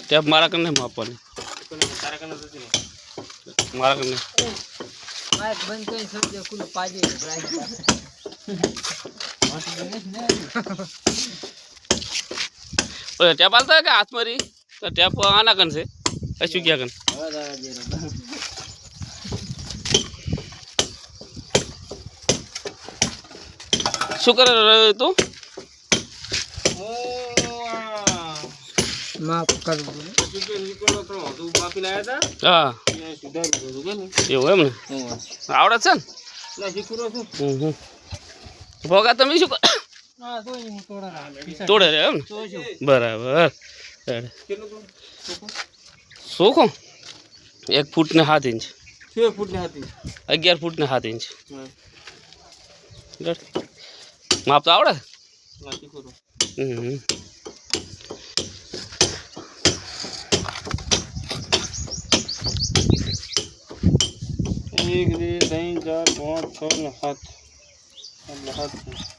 tap મારા કને માપવાની મારા કને માઈક બંધ કરી સમજો કુલ પાજી ઓય ટેપ આલતા કે હાથ મારી તો ટેપ આના કન છે કશું ક્યાં કન શું કરે તું માફ કરવું હા એવું એમ ને આવડે છે ને ભોગા તમે શું તોડે રે એમ ને બરાબર શું 1 ફૂટ ને 7 ઇંચ 11 ફૂટ ને 7 ઇંચ માપ તો આવડે एक दे 3 4 5 6 ને 7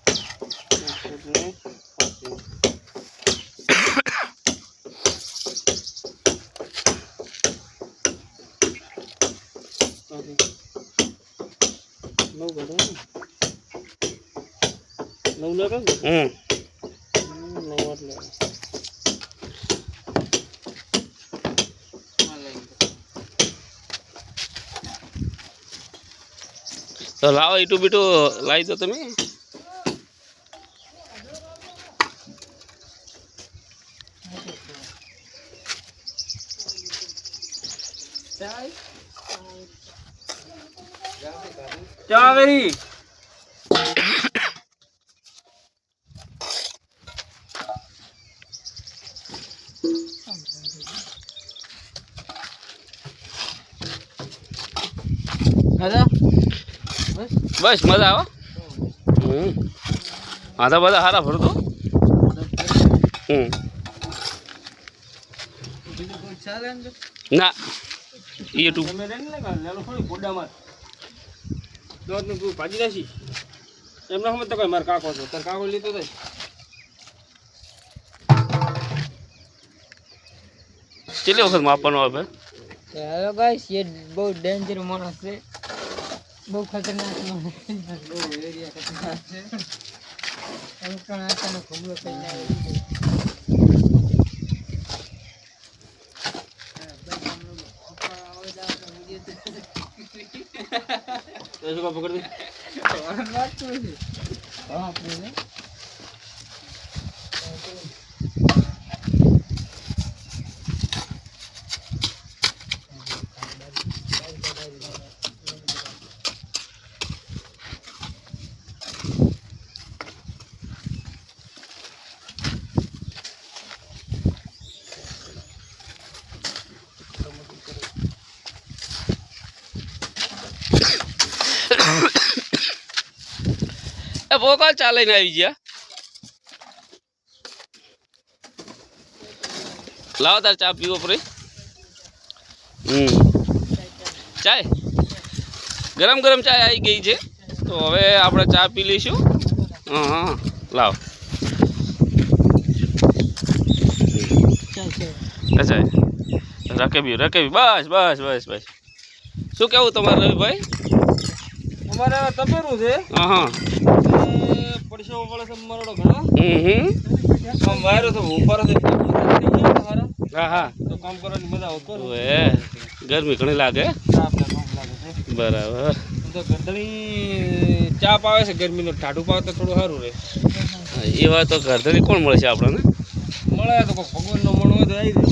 તો લાવો ઈટું બીટું લાવી દો તમે ચાવેરી બસ મજા આવે હા તો બધા સારા ભરતો ના યુટ્યુબ ભાજી નાખી એમના સમજ તો કઈ મારે કાકો છે તાર કાકો લીધો તો કેટલી વખત માપવાનો આવે હેલો ગાઈસ ये बहुत डेंजर मानस है बहुत खतरनाक मानस है बहुत एरिया खतरनाक है हम कौन आता ना घूमलो करना है ऐसे को पकड़ दे बात तो है हां पूरे એ ભોગા ચાલે ને આવી ગયા લાવો તાર ચા પીવો પરે ચાય ગરમ ગરમ ચાય આવી ગઈ છે તો હવે આપણે ચા પી લઈશું હા લાવ અચ્છા રકેબી બસ બસ બસ બસ શું કેવું તમારે રવિભાઈ અમારે તપેરું છે હા પડશો પડે છે મરોડો ઘણો આમ વાયરો તો ઉપર છે હા તો કામ કરવાની મજા આવતો ઓએ ગરમી ઘણી લાગે બરાબર તો ગરદણી ચા પાવે છે ગરમીનો ટાઢું પાવે તો થોડું સારું રહે એ વાત તો ગરદણી કોણ મળે છે આપણને મળે તો કોઈ ભગવાનનો મણ હોય તો આવી જાય